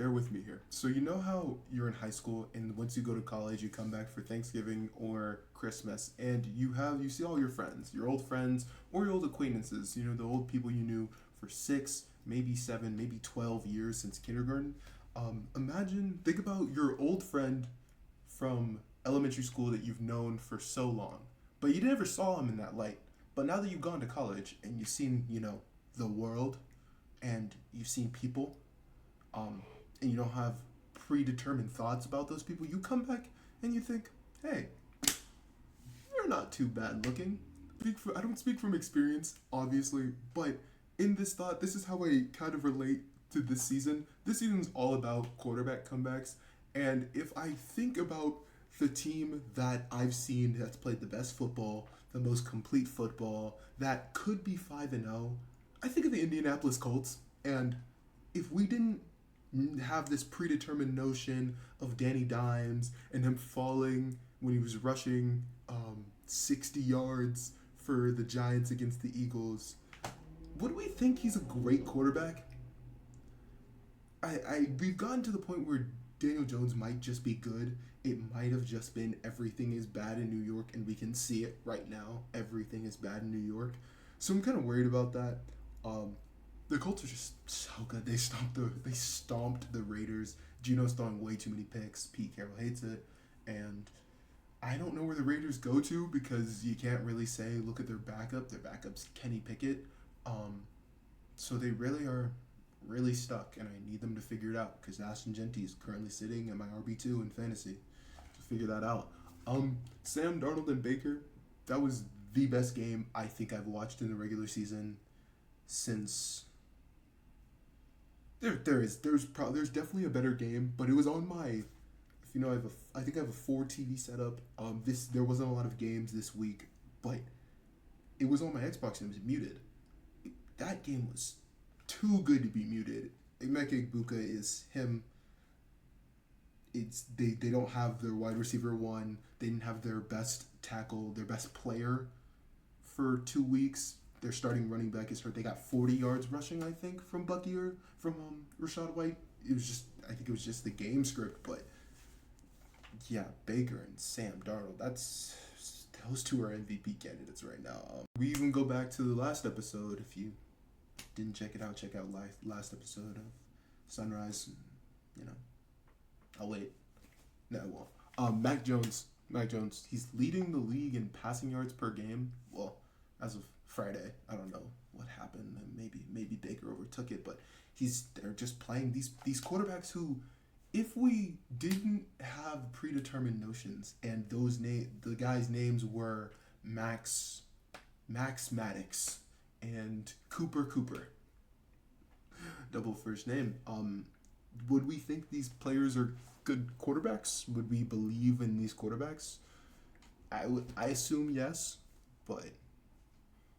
bear with me here. So you know how you're in high school and once you go to college, you come back for Thanksgiving or Christmas and you see all your friends, your old friends or your old acquaintances, the old people you knew for 6, maybe 7, maybe 12 years since kindergarten. Think about your old friend from elementary school that you've known for so long, but you never saw him in that light. But now that you've gone to college and you've seen, the world and you've seen people, and you don't have predetermined thoughts about those people, you come back and you think, hey, you're not too bad looking. I don't speak from experience, obviously, but in this thought, this is how I kind of relate to this season. This season's all about quarterback comebacks, and if I think about the team that I've seen that's played the best football, the most complete football, that could be 5-0, I think of the Indianapolis Colts, and if we didn't have this predetermined notion of Danny Dimes and him falling when he was rushing 60 yards for the Giants against the Eagles, would we think he's a great quarterback? We've gotten to the point where Daniel Jones might just be good. It might have just been everything is bad in New York, and we can see it right now. Everything is bad in New York. So I'm kind of worried about that. The Colts are just so good. They stomped the Raiders. Geno's throwing way too many picks. Pete Carroll hates it. And I don't know where the Raiders go to because you can't really say, look at their backup. Their backup's Kenny Pickett. So they really are really stuck, and I need them to figure it out because Ashton Genty is currently sitting at my RB2 in fantasy to figure that out. Sam Darnold and Baker, that was the best game I think I've watched in the regular season since. There's definitely a better game, but it was on my. I think I have a 4 TV setup. There wasn't a lot of games this week, but it was on my Xbox and it was muted. That game was too good to be muted. Emeka Egbuka is him. They don't have their wide receiver one. They didn't have their best tackle, their best player for 2 weeks. Their starting running back is hurt. They got 40 yards rushing, I think, from Bucky or from Rachaad White. I think it was just the game script, but yeah, Baker and Sam Darnold. Those two are MVP candidates right now. We even go back to the last episode. If you didn't check it out, check out last episode of Sunrise. I'll wait. No, I won't. Mac Jones, he's leading the league in passing yards per game. Well, as of Friday, I don't know what happened. Maybe Baker overtook it, but they're just playing these quarterbacks who, if we didn't have predetermined notions and the guys' names were Max Maddox and Cooper, double first name, would we think these players are good quarterbacks? Would we believe in these quarterbacks? I assume yes, but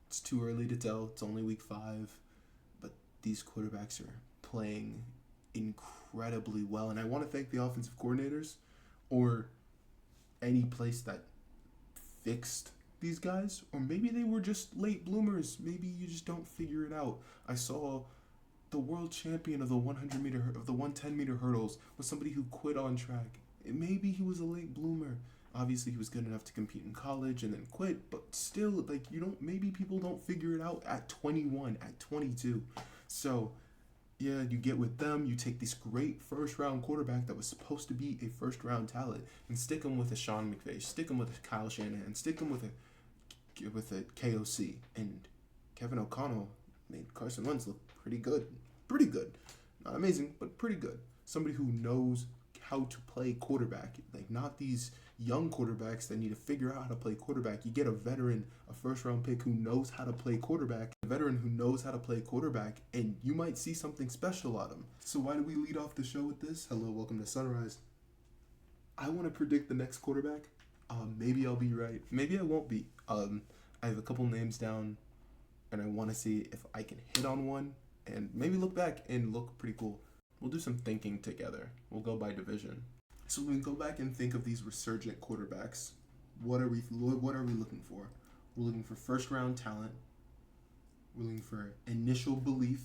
it's too early to tell. It's only week 5, but these quarterbacks are playing incredibly well, and I want to thank the offensive coordinators or any place that fixed these guys, or maybe they were just late bloomers. Maybe you just don't figure it out. I saw the world champion of the 110-meter hurdles was somebody who quit on track. Maybe he was a late bloomer. Obviously, he was good enough to compete in college and then quit, but still, maybe people don't figure it out at 21, at 22. So, yeah, you get with them, you take this great first-round quarterback that was supposed to be a first-round talent and stick him with a Sean McVay, stick him with a Kyle Shanahan, stick him with a KOC. And Kevin O'Connell made Carson Wentz look pretty good. Pretty good. Not amazing, but pretty good. Somebody who knows how to play quarterback. Not these young quarterbacks that need to figure out how to play quarterback. You get a veteran, a first-round pick who knows how to play quarterback, and you might see something special out of him. So why do we lead off the show with this? Hello, welcome to Sunrise. I want to predict the next quarterback. Maybe I'll be right. Maybe I won't be. I have a couple names down, and I want to see if I can hit on one and maybe look back and look pretty cool. We'll do some thinking together. We'll go by division. So when we go back and think of these resurgent quarterbacks, what are we looking for? We're looking for first-round talent. We're looking for initial belief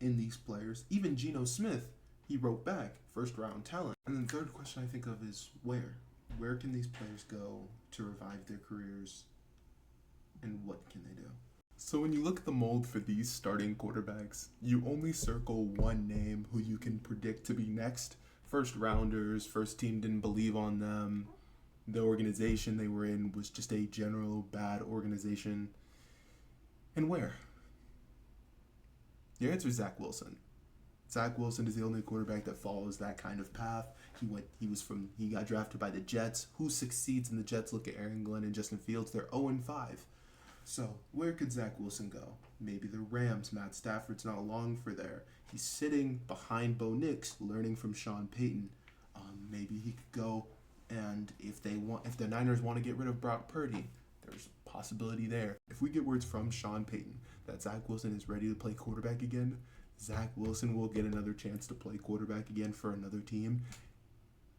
in these players. Even Geno Smith, He wrote back, first round talent. And then the third question I think of is where? Where can these players go to revive their careers? And what can they do? So when you look at the mold for these starting quarterbacks, you only circle one name who you can predict to be next. First rounders, first team didn't believe on them. The organization they were in was just a general bad organization. And where? Your answer is Zach Wilson. Zach Wilson is the only quarterback that follows that kind of path. He got drafted by the Jets. Who succeeds in the Jets? Look at Aaron Glenn and Justin Fields. They're 0-5. So where could Zach Wilson go? Maybe the Rams. Matt Stafford's not long for there. He's sitting behind Bo Nix, learning from Sean Payton. Maybe he could go, and if the Niners want to get rid of Brock Purdy, there's a possibility there. If we get words from Sean Payton that Zach Wilson is ready to play quarterback again, Zach Wilson will get another chance to play quarterback again for another team.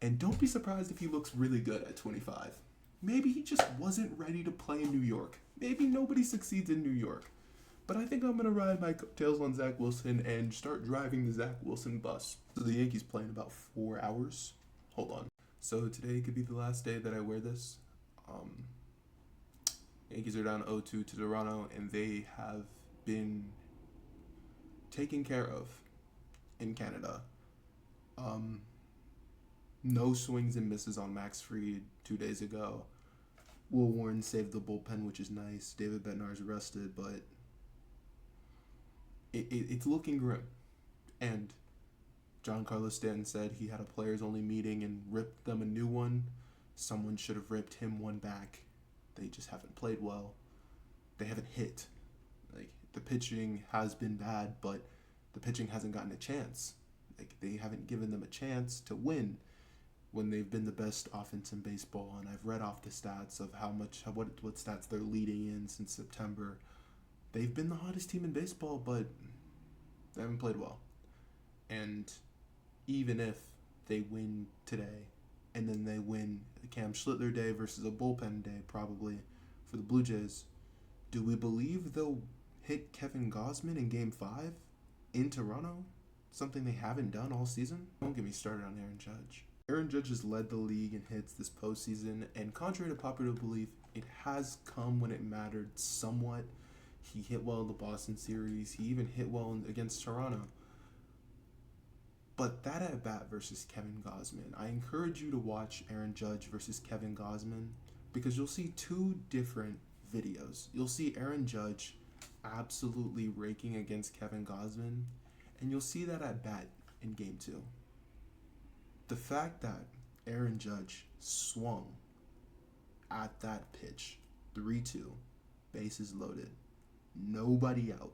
And don't be surprised if he looks really good at 25. Maybe he just wasn't ready to play in New York. Maybe nobody succeeds in New York. But I think I'm going to ride my coattails on Zach Wilson and start driving the Zach Wilson bus. So the Yankees play in about 4 hours. Hold on. So today could be the last day that I wear this. Yankees are down 0-2 to Toronto, and they have been taken care of in Canada. No swings and misses on Max Fried 2 days ago. Will Warren saved the bullpen, which is nice. David Bednar's arrested, but it's looking grim. And John Carlos Stanton said he had a players-only meeting and ripped them a new one. Someone should have ripped him one back. They just haven't played well. They haven't hit. Like, the pitching has been bad, but the pitching hasn't gotten a chance. Like, they haven't given them a chance to win when they've been the best offense in baseball. And I've read off the stats of what stats they're leading in since September. They've been the hottest team in baseball, but they haven't played well. And even if they win today, and then they win a Cam Schlittler day versus a bullpen day probably for the Blue Jays, do we believe they'll hit Kevin Gausman in Game 5 in Toronto? Something they haven't done all season? Don't get me started on Aaron Judge. Aaron Judge has led the league in hits this postseason, and contrary to popular belief, it has come when it mattered somewhat. He hit well in the Boston series. He even hit well against Toronto. But that at-bat versus Kevin Gausman, I encourage you to watch Aaron Judge versus Kevin Gausman because you'll see two different videos. You'll see Aaron Judge absolutely raking against Kevin Gausman, and you'll see that at-bat in Game 2. The fact that Aaron Judge swung at that pitch, 3-2, bases loaded, nobody out.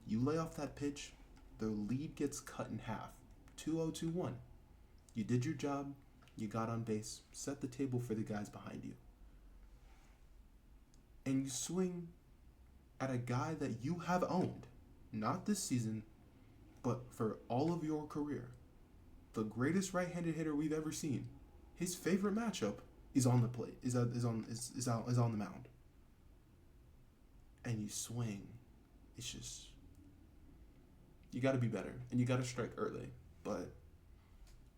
You lay off that pitch, the lead gets cut in half. 2-0, 2-1. You did your job, you got on base, set the table for the guys behind you. And you swing at a guy that you have owned, not this season, but for all of your career. The greatest right-handed hitter we've ever seen. His favorite matchup is on the plate, is on the mound. And you swing. It's just, you got to be better, and you got to strike early. But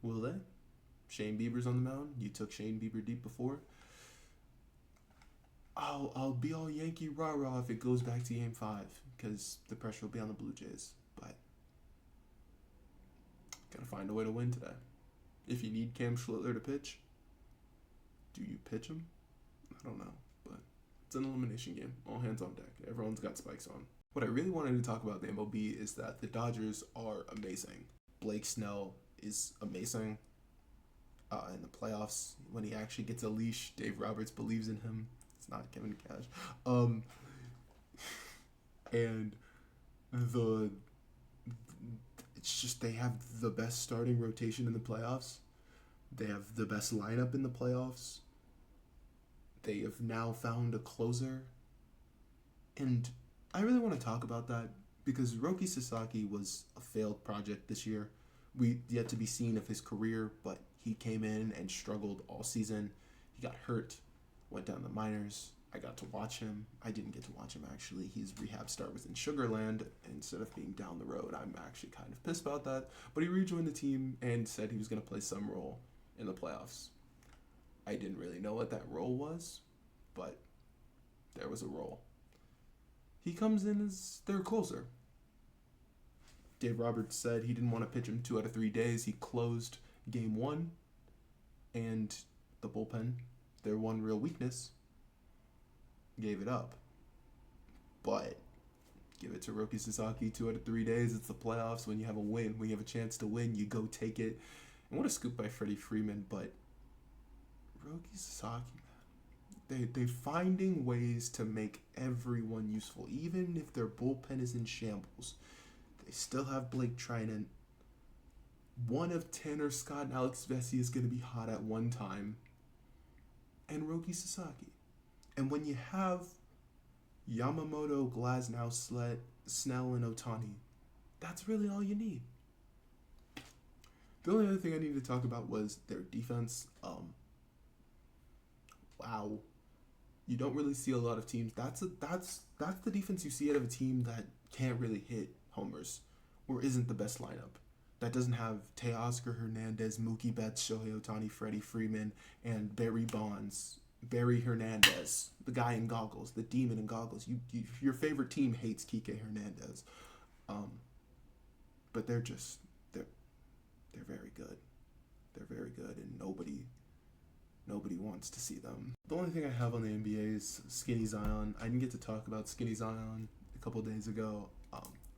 will they? Shane Bieber's on the mound. You took Shane Bieber deep before. I'll be all Yankee rah-rah if it goes back to Game 5 because the pressure will be on the Blue Jays. But got to find a way to win today. If you need Cam Schlittler to pitch, do you pitch him? I don't know, but it's an elimination game. All hands on deck. Everyone's got spikes on. What I really wanted to talk about the MLB is that the Dodgers are amazing. Blake Snell is amazing in the playoffs. When he actually gets a leash, Dave Roberts believes in him. It's not Kevin Cash. And it's just they have the best starting rotation in the playoffs. They have the best lineup in the playoffs. They have now found a closer. And I really want to talk about that because Roki Sasaki was a failed project this year. We yet to be seen of his career, but he came in and struggled all season. He got hurt, went down the minors, I got to watch him. I didn't get to watch him, actually. His rehab start was in Sugarland instead of being down the road. I'm actually kind of pissed about that. But he rejoined the team and said he was going to play some role in the playoffs. I didn't really know what that role was, but there was a role. He comes in as their closer. Dave Roberts said he didn't want to pitch him 2 out of 3 days. He closed game 1, and the bullpen, their one real weakness, gave it up. But give it to Roki Sasaki, 2 out of 3 days. It's the playoffs. When you have a win, when you have a chance to win, you go take it. And what a scoop by Freddie Freeman. But Roki Sasaki, man, they're finding ways to make everyone useful. Even if their bullpen is in shambles, they still have Blake Trinan. One of Tanner Scott and Alex Vesey is going to be hot at one time. And Roki Sasaki. And when you have Yamamoto, Glasnow, Snell, and Ohtani, that's really all you need. The only other thing I needed to talk about was their defense. Wow. You don't really see a lot of teams. That's the defense you see out of a team that can't really hit homers or isn't the best lineup. That doesn't have Teoscar Hernandez, Mookie Betts, Shohei Ohtani, Freddie Freeman, and Barry Bonds. Barry Hernandez, the guy in goggles, the demon in goggles. Your favorite team hates Kike Hernandez, but they're very good. They're very good, and nobody wants to see them. The only thing I have on the NBA is Skinny Zion. I didn't get to talk about Skinny Zion a couple days ago.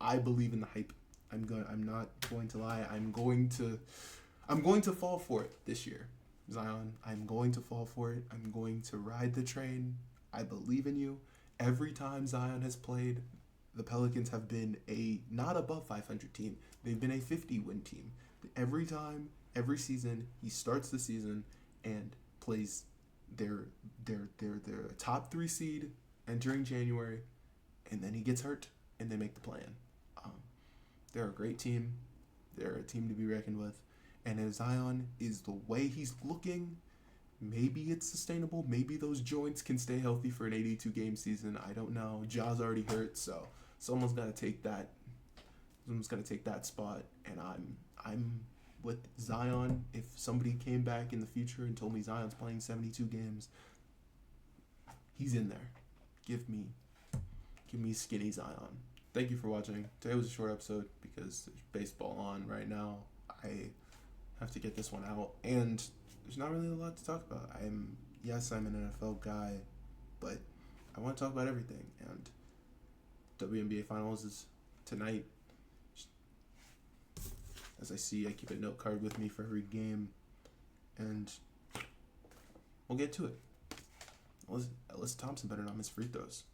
I believe in the hype. I'm not going to lie. I'm going to fall for it this year. Zion, I'm going to fall for it. I'm going to ride the train. I believe in you. Every time Zion has played, the Pelicans have been a not above 500 team. They've been a 50-win team. Every time, every season, he starts the season and plays their top 3 seed entering January, and then he gets hurt, and they make the play-in. They're a great team. They're a team to be reckoned with. And if Zion is the way he's looking, maybe it's sustainable. Maybe those joints can stay healthy for an 82-game season. I don't know. Jaw's already hurt, so someone's got to take that. Someone's got to take that spot. And I'm with Zion. If somebody came back in the future and told me Zion's playing 72 games, he's in there. Give me skinny Zion. Thank you for watching. Today was a short episode because there's baseball on right now. I have to get this one out, and there's not really a lot to talk about. I'm an NFL guy, but I want to talk about everything, and WNBA Finals is tonight. As I see, I keep a note card with me for every game, and we'll get to it. Alyssa Thompson better not miss free throws.